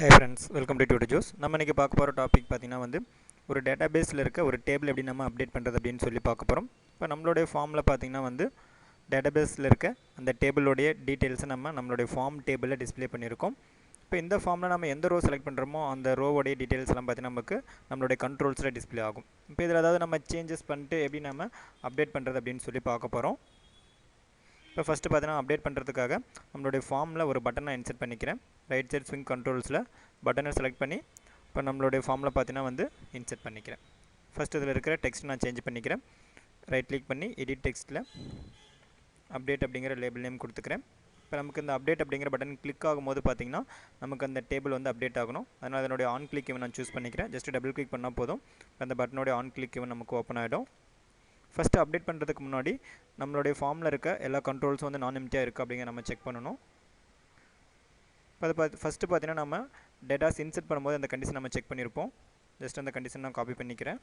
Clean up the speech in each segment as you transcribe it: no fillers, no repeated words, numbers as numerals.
Hey friends, welcome to Tutor Juice. நம்ம இன்னைக்கு பார்க்க போகிற டாபிக் பார்த்தீங்கன்னா ஒரு டேட்டாபேஸில் இருக்க ஒரு டேபிள் எப்படி நம்ம அப்டேட் பண்ணுறது அப்படின்னு சொல்லி பார்க்க போகிறோம். இப்போ நம்மளுடைய ஃபார்மில் பார்த்தீங்கன்னா டேட்டாபேஸில் இருக்க அந்த டேபிளோடைய டீட்டெயில்ஸை நம்மளுடைய ஃபார்ம் டேபிளில் டிஸ்பிளே பண்ணியிருக்கோம். இப்போ இந்த ஃபார்மில் நம்ம எந்த ரோ செலக்ட் பண்ணுறோமோ அந்த ரோவோடைய டீட்டெயில்ஸ் எல்லாம் பார்த்தீங்கன்னா நமக்கு நம்மளுடைய கண்ட்ரோல்ஸில் டிஸ்பிளே ஆகும். இப்போ இதில் ஏதாவது நம்ம சேஞ்சஸ் பண்ணிட்டு எப்படி நம்ம அப்டேட் பண்ணுறது அப்படின்னு சொல்லி பார்க்க போகிறோம். இப்போ ஃபஸ்ட்டு பார்த்தீங்கன்னா அப்டேட் பண்ணுறதுக்காக நம்மளுடைய ஃபார்மில் ஒரு பட்டனை இன்சர்ட் பண்ணிக்கிறேன். ரைட் சைட் ஸ்விங் கண்ட்ரோல்ஸில் பட்டனை செலக்ட் பண்ணி இப்போ நம்மளுடைய ஃபார்மில் பார்த்தீங்கன்னா இன்சர்ட் பண்ணிக்கிறேன். ஃபஸ்ட் இதில் இருக்கிற டெக்ஸ்ட் நான் சேஞ்ச் பண்ணிக்கிறேன். ரைட் கிளிக் பண்ணி எடிட் டெக்ஸ்ட்டில் அப்டேட் அப்படிங்கிற லேபிள் நேம் கொடுத்துக்கிறேன். இப்போ நமக்கு இந்த அப்டேட் அப்படிங்கிற பட்டன் கிளிக் ஆகும்போது பார்த்தீங்கன்னா நமக்கு அந்த டேபிள் அப்டேட் ஆகணும். அதனால் அதனுடைய ஆன் கிளிக் இவன் நான் சூஸ் பண்ணிக்கிறேன். ஜஸ்ட் டபுள் கிளிக் பண்ணால் போதும், அந்த பட்டனுடைய ஆன் கிளிக் இவன் நமக்கு ஓப்பன் ஆகிடும். ஃபஸ்ட்டு அப்டேட் பண்ணுறதுக்கு முன்னாடி நம்மளுடைய ஃபார்மில் இருக்க எல்லா கண்ட்ரோல்ஸும் நான் எம்டியாக இருக்குது அப்படிங்கிற நம்ம செக் பண்ணணும். இப்போ அதை ஃபஸ்ட்டு பார்த்தீங்கன்னா நம்ம டேட்டாஸ் இன்சர்ட் பண்ணும்போது அந்த கண்டிஷன் நம்ம செக் பண்ணியிருப்போம். ஜஸ்ட் அந்த கண்டிஷன் நான் காப்பி பண்ணிக்கிறேன்.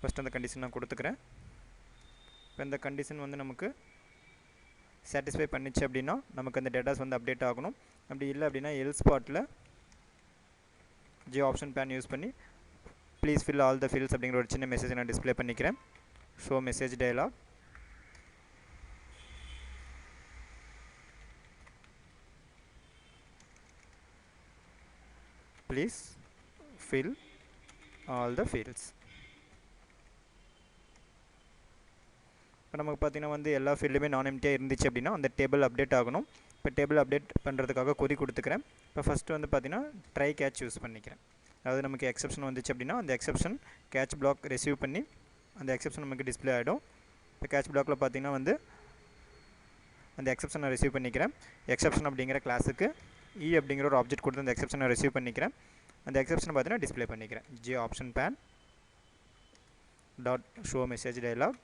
ஃபஸ்ட் அந்த கண்டிஷன் நான் கொடுத்துக்கிறேன். இப்போ இந்த கண்டிஷன் நமக்கு சாட்டிஸ்ஃபை பண்ணிச்சு அப்படின்னா நமக்கு அந்த டேட்டாஸ் அப்டேட் ஆகணும். அப்படி இல்லை அப்படின்னா எல்ஸ் ஸ்பாட்டில் ஜி ஆப்ஷன் பேன் யூஸ் பண்ணி please fill all the fields அப்படிங்கிற ஒரு சின்ன மெசேஜ் நான் டிஸ்பிளே பண்ணிக்கிறேன். Show message dialog. Please fill all the fields. இப்போ நமக்கு பார்த்தீங்கன்னா எல்லா ஃபீல்டுமே நான் எம்டியாக இருந்துச்சு அப்படின்னா அந்த டேபிள் அப்டேட் ஆகணும். இப்போ டேபிள் அப்டேட் பண்ணுறதுக்காக கொரி கொடுத்துக்கிறேன். இப்போ ஃபஸ்ட்டு பார்த்தீங்கன்னா ட்ரை கேட்ச் யூஸ் பண்ணிக்கிறேன். அதாவது நமக்கு எக்ஸப்ஷன் வந்துச்சு அப்படின்னா அந்த எக்ஸப்ஷன் கேட்ச் பிளாக் ரிசீவ் பண்ணி அந்த எக்ஸப்ஷன் நமக்கு டிஸ்பிளே ஆகிடும். இப்போ கேட்ச் பிளாக்கில் பார்த்தீங்கன்னா அந்த எக்ஸப்ஷனை ரிசீவ் பண்ணிக்கிறேன். எக்ஸப்ஷன் அப்படிங்கிற கிளாஸுக்கு அப்படிங்கிற ஒரு ஆப்ஜெக்ட் கொடுத்து அந்த எக்ஸப்ஷனை ரிசீவ் பண்ணிக்கிறேன். அந்த எக்ஸப்ஷனை பார்த்தீங்கன்னா டிஸ்பிளே பண்ணிக்கிறேன். J option pane dot show message dialog.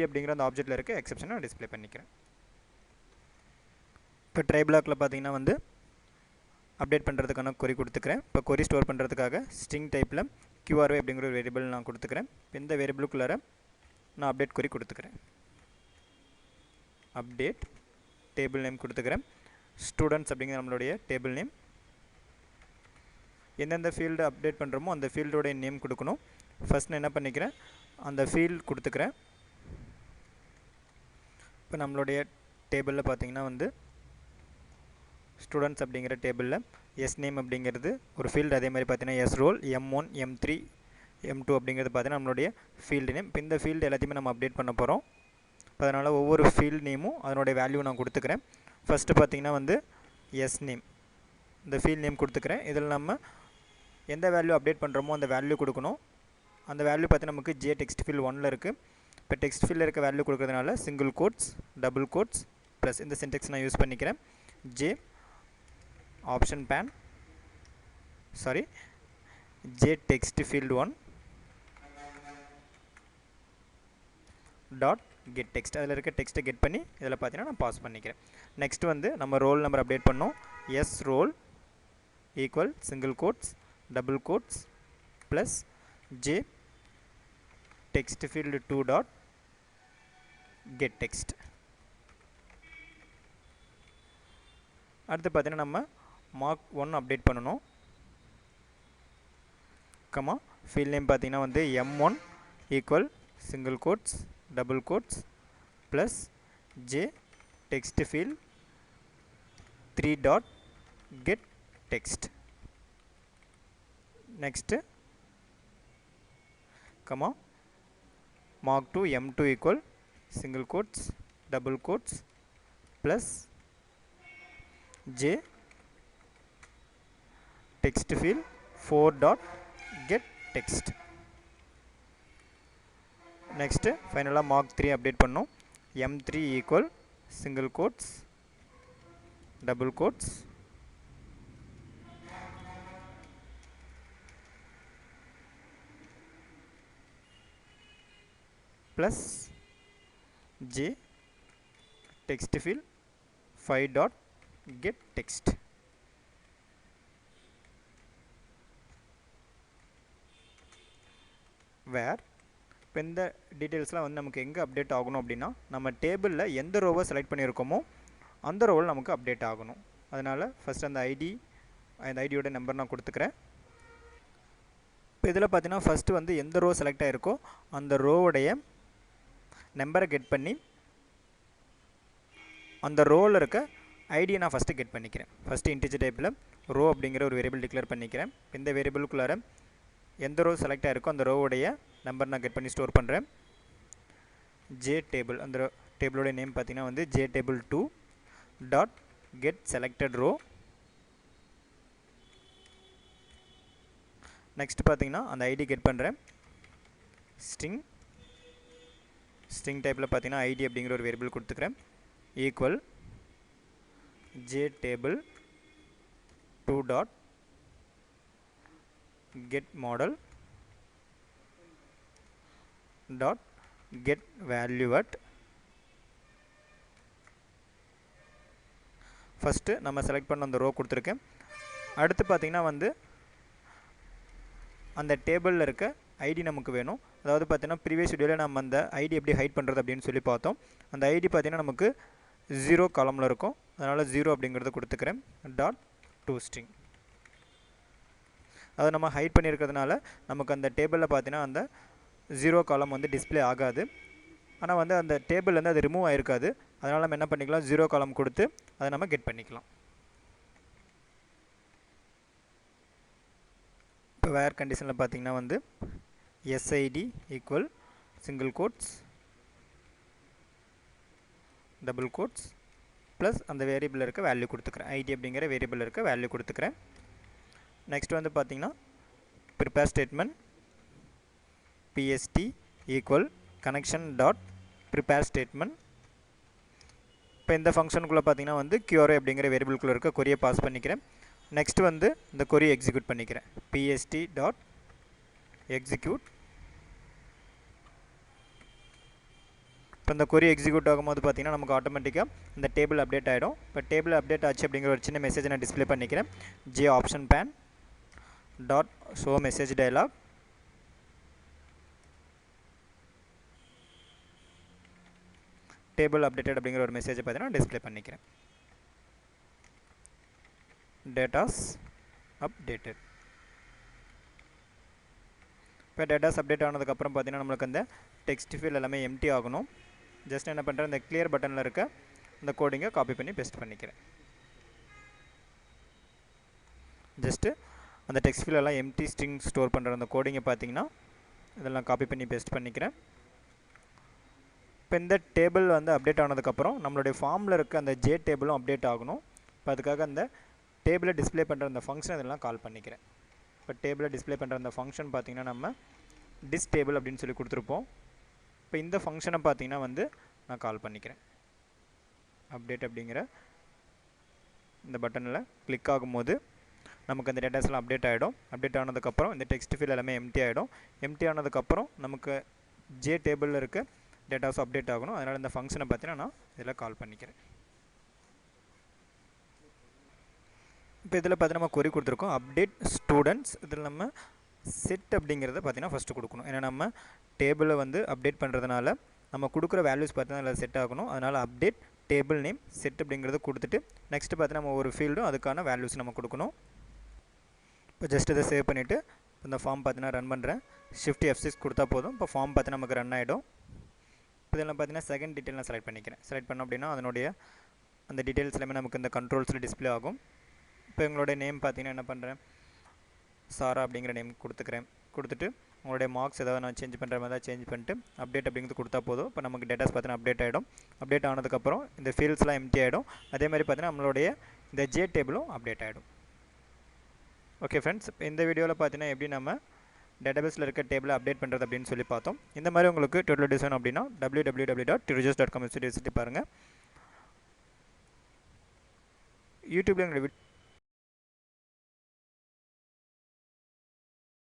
அப்படிங்கிற அந்த ஆப்ஜெக்ட்டில் இருக்க எக்ஸப்ஷனை டிஸ்பிளே பண்ணிக்கிறேன். இப்போ ட்ரை பிளாக்கில் பார்த்தீங்கன்னா அப்டேட் பண்ணுறதுக்கான கொரி கொடுத்துக்கிறேன். இப்போ கொரி ஸ்டோர் பண்ணுறதுக்காக ஸ்ட்ரிங் டைப்பில் QRY அப்படிங்கிற ஒரு வேரியபிள் நான் கொடுத்துக்கிறேன். இந்த வேரியபிளுக்குள்ளார நான் அப்டேட் கொரி கொடுத்துக்கிறேன். அப்டேட் டேபிள் நேம் கொடுத்துக்கிறேன். ஸ்டூடெண்ட்ஸ் அப்படிங்கிற நம்மளுடைய டேபிள் நேம். எந்தெந்த ஃபீல்டு அப்டேட் பண்ணுறோமோ அந்த ஃபீல்டோடைய நேம் கொடுக்கணும். ஃபஸ்ட் நான் என்ன பண்ணிக்கிறேன், அந்த ஃபீல்டு கொடுத்துக்கிறேன். இப்போ நம்மளுடைய டேபிளில் பார்த்தீங்கன்னா ஸ்டூடெண்ட்ஸ் அப்படிங்கிற டேபிளில் எஸ் நேம் அப்படிங்கிறது ஒரு ஃபீல்டு. அதே மாதிரி பார்த்தீங்கன்னா S role, M1, M3, M2 அப்படிங்கிறது பார்த்தீங்கன்னா நம்மளுடைய ஃபீல்டு நேம். இப்போ இந்த ஃபீல்டு எல்லாத்தையுமே நம்ம அப்டேட் பண்ண போகிறோம். இப்போ அதனால் ஒவ்வொரு ஃபீல்டு நேமும் அதனுடைய வேல்யூ நான் கொடுத்துக்கிறேன். ஃபஸ்ட்டு பார்த்தீங்கன்னா எஸ் நேம், இந்த ஃபீல்டு நேம் கொடுத்துக்கிறேன். இதில் நம்ம எந்த வேல்யூ அப்டேட் பண்ணுறோமோ அந்த வேல்யூ கொடுக்கணும். அந்த வேல்யூ பார்த்தீங்கன்னா நமக்கு ஜே டெக்ஸ்ட் ஃபீல்டு 1ல் இருக்குது. இப்போ டெக்ஸ்ட் ஃபீல்டில் இருக்க வேல்யூ கொடுக்குறதுனால single quotes, double quotes plus இந்த சின்டெக்ஸ் நான் யூஸ் பண்ணிக்கிறேன். J option pane J text field 1 dot get text. அதில் இருக்க டெக்ஸ்ட்டை கெட் பண்ணி இதில் பார்த்தீங்கன்னா நான் பாஸ் பண்ணிக்கிறேன். நெக்ஸ்ட் நம்ம ரோல் நம்பர் அப்டேட் பண்ணோம். S roll equal single quotes, double quotes plus J text field 2 dot get text. அடுத்து பார்த்தீங்கன்னா நம்ம மார்க் 1 அப்டேட் பண்ணணும். ஃபீல்ட் நேம் பார்த்தீங்கன்னா M1 equal single quotes, double quotes plus J text field 3 dot get text. Next mark 2 M2 equal single quotes, double quotes plus j text field 4 dot get text. Next finally mark 3 update பண்ணோம். M3 equal single quotes, double quotes plus j text field 5 dot get text. வேர். இப்போ இந்த டீட்டெயில்ஸ்லாம் வந்து நமக்கு எங்கே update ஆகணும் அப்படின்னா நம்ம டேபிளில் எந்த ரோவை செலக்ட் பண்ணியிருக்கோமோ அந்த ரோவில் நமக்கு அப்டேட் ஆகணும். அதனால் ஃபஸ்ட் அந்த ஐடியோட நம்பர் நான் கொடுத்துக்கிறேன். இப்போ இதில் பார்த்தீங்கன்னா ஃபஸ்ட்டு வந்து எந்த ரோ செலக்ட் ஆகிருக்கோ அந்த ரோவுடைய நம்பரை கெட் பண்ணி அந்த ரோவில் இருக்க ஐடியை நான் ஃபஸ்ட்டு கெட் பண்ணிக்கிறேன். ஃபஸ்ட்டு இன்டிஜர் டைப்பில் ரோ அப்படிங்கிற ஒரு வேரியபிள் டிக்ளேர் பண்ணிக்கிறேன். இந்த வேரியபிளுக்குள்ளார எந்த ரோ செலக்ட் ஆகிருக்கோ அந்த ரோவுடைய நம்பர் நான் கெட் பண்ணி ஸ்டோர் பண்ணுறேன். ஜே டேபிள், அந்த டேபிளோடைய நேம் பார்த்தீங்கன்னா வந்து J table 2 dot get selected row. Next பார்த்தீங்கன்னா அந்த ஐடி கெட் பண்ணுறேன். ஸ்ட்ரிங் டைப்பில் பார்த்தீங்கன்னா ஐடி அப்படிங்கிற ஒரு வேரியபிள் கொடுத்துக்கிறேன். Equal J table 2 dot get model dot get value at. First நம்ம செலக்ட் பண்ண அந்த ரோ கொடுத்துருக்கேன். அடுத்து பார்த்திங்கன்னா வந்து அந்த டேபிளில் இருக்க ஐடி நமக்கு வேணும். அதாவது பார்த்தீங்கன்னா ப்ரீவியஸ் வீடியோவில் நம்ம அந்த ஐடி எப்படி ஹைட் பண்ணுறது அப்படின்னு சொல்லி பார்த்தோம். அந்த ஐடி பார்த்திங்கன்னா நமக்கு 0 காலமில் இருக்கும். அதனால் 0 அப்படிங்கிறத கொடுத்துக்கிறேன். Dot to string. அதை நம்ம ஹைட் பண்ணியிருக்கிறதுனால நமக்கு அந்த டேபிளில் பார்த்தீங்கன்னா அந்த 0 காலம் வந்து டிஸ்பிளே ஆகாது. ஆனால் வந்து அந்த டேபிள் வந்து அது ரிமூவ் ஆகிருக்காது. அதனால் நம்ம என்ன பண்ணிக்கலாம், 0 காலம் கொடுத்து அதை நம்ம கெட் பண்ணிக்கலாம். இப்போ வேர் கண்டிஷனில் பார்த்தீங்கன்னா வந்து SID equal single quotes double quotes plus அந்த வேரியபிள் இருக்க வேல்யூ கொடுத்துக்கிறேன். ஐடி அப்படிங்கிற வேரியபிள் இருக்க வேல்யூ கொடுத்துக்கிறேன். நெக்ஸ்ட் வந்து பார்த்தீங்கன்னா prepare statement PST equal connection dot prepare statement. இப்போ இந்த ஃபங்க்ஷனுக்குள்ளே பார்த்தீங்கன்னா வந்து QRA அப்படிங்கிற வேரியபிள்குள்ளே இருக்க கொரியை பாஸ் பண்ணிக்கிறேன். நெக்ஸ்ட் வந்து இந்த கொரியை எக்ஸிக்யூட் பண்ணிக்கிறேன். PST dot execute. இப்போ இந்த கொரி எக்ஸிக்யூட் ஆகும்போது பார்த்தீங்கன்னா நமக்கு ஆட்டோமேட்டிக்காக இந்த டேபிள் அப்டேட் ஆகிடும். இப்போ டேபிள் அப்டேட் ஆச்சு அப்படிங்கிற ஒரு சின்ன மெசேஜ் நான் டிஸ்பிளே பண்ணிக்கிறேன். J option pane dot show message dialog. Table updated அப்படிங்கிற ஒரு மெசேஜை பார்த்தீங்கன்னா டிஸ்பிளே பண்ணிக்கிறேன். Datas updated. இப்போ டேட்டாஸ் அப்டேட் ஆனதுக்கப்புறம் பார்த்தீங்கன்னா நம்மளுக்கு அந்த டெக்ஸ்ட் ஃபீல்ட் எல்லாமே எம்டி ஆகணும். ஜஸ்ட் என்ன பண்ணுறேன், இந்த கிளியர் பட்டனில் இருக்க இந்த கோடிங்கை காப்பி பண்ணி பேஸ்ட் பண்ணிக்கிறேன். ஜஸ்ட்டு அந்த டெக்ஸ்ட் ஃபீல்ட் எல்லாம் எம்டி ஸ்ட்ரிங் ஸ்டோர் பண்ணுற அந்த கோடிங்கை பார்த்தீங்கன்னா இதெல்லாம் காப்பி பண்ணி பேஸ்ட் பண்ணிக்கிறேன். இப்போ இந்த டேபிள் வந்து அப்டேட் ஆனதுக்கப்புறம் நம்மளுடைய ஃபார்மில் இருக்க அந்த ஜே டேபிளும் அப்டேட் ஆகணும். இப்போ அதுக்காக அந்த டேபிளை டிஸ்பிளே பண்ணுற அந்த ஃபங்க்ஷன் இதெல்லாம் கால் பண்ணிக்கிறேன். இப்போ டேபிளை டிஸ்பிளே பண்ணுற அந்த ஃபங்க்ஷன் பார்த்திங்கன்னா நம்ம டிஸ் டேபிள் அப்படின்னு சொல்லி கொடுத்துருப்போம். இப்போ இந்த ஃபங்க்ஷனை பார்த்திங்கன்னா வந்து நான் கால் பண்ணிக்கிறேன். அப்டேட் அப்படிங்கிற இந்த பட்டனில் கிளிக் ஆகும்போது நமக்கு அந்த டேட்டாஸ்லாம் அப்டேட் ஆகிடும். அப்டேட் ஆனதுக்கப்புறம் இந்த டெக்ஸ்ட் ஃபீல்ட் எல்லாமே எம்டி ஆகிடும். எம்டி ஆனதுக்கப்புறம் நமக்கு ஜே டேபிளில் இருக்க டேட்டாஸ் அப்டேட் ஆகணும். அதனால் இந்த ஃபங்க்ஷனை பார்த்தீங்கன்னா நான் இதில் கால் பண்ணிக்கிறேன். இப்போ இதில் பார்த்தீங்கன்னா நம்ம கொரி கொடுத்துருக்கோம் அப்டேட் ஸ்டூடெண்ட்ஸ். இதில் நம்ம செட் அப்படிங்கிறத பார்த்தீங்கன்னா ஃபஸ்ட்டு கொடுக்கணும். ஏன்னா நம்ம டேபிளை வந்து அப்டேட் பண்ணுறதுனால நம்ம கொடுக்குற வேல்யூஸ் பார்த்தீங்கன்னா அதில் செட் ஆகணும். அதனால் அப்டேட் டேபிள் நேம் செட் அப்படிங்கிறத கொடுத்துட்டு நெக்ஸ்ட்டு பார்த்தீங்கன்னா நம்ம ஒரு ஃபீல்டும் அதுக்கான வேல்யூஸ் நம்ம கொடுக்கணும். இப்போ ஜஸ்ட் இதை சேவ் பண்ணிவிட்டு இந்த ஃபார்ம் பார்த்தீங்கன்னா ரன் பண்ணுறேன். ஷிஃப்ட் F6 கொடுத்தா போதும். இப்போ ஃபார்ம் பார்த்தீங்கன்னா நமக்கு ரன் ஆகிடும். இதெல்லாம் பார்த்தீங்கன்னா செகண்ட் டீட்டெயில் நான் செலக்ட் பண்ணிக்கிறேன். செலக்ட் பண்ணோம் அப்படின்னா அதனுடைய அந்த டீட்டெயில்ஸ் எல்லாமே நமக்கு இந்த கண்ட்ரோல்ஸில் டிஸ்பிளே ஆகும். இப்போ எங்களுடைய நேம் பார்த்தீங்கன்னா என்ன பண்ணுறேன், சாரா அப்படிங்கிற நேம் கொடுத்துக்கிறேன். கொடுத்துட்டு உங்களுடைய மார்க்ஸ் ஏதாவது நான் சேஞ்ச் பண்ணுற மாதிரி தான் சேஞ்ச் பண்ணிட்டு அப்டேட் அப்படிங்கிறது கொடுத்தா போதும். இப்போ நமக்கு டேட்டாஸ் பார்த்தீங்கன்னா அப்டேட் ஆகிடும். அப்டேட் ஆனதுக்கப்புறம் இந்த ஃபீல்ட்ஸ்லாம் எம்டி ஆகிடும். அதே மாதிரி பார்த்தீங்கன்னா நம்மளுடைய இந்த ஜே டேபிளும் அப்டேட் ஆகிடும். ஓகே ஃப்ரெண்ட்ஸ், இந்த வீடியோவில் பார்த்தீங்கன்னா எப்படி நம்ம டேட்டாபேஸில் இருக்க டேபிளை அப்டேட் பண்ணுறது அப்படின்னு சொல்லி பார்த்தோம். இந்த மாதிரி உங்களுக்கு டியூட்டோரியல் டிசைன் அப்படின்னா www.tujos.com விசிட் பாருங்கள். யூடியூப்ல எங்களுடைய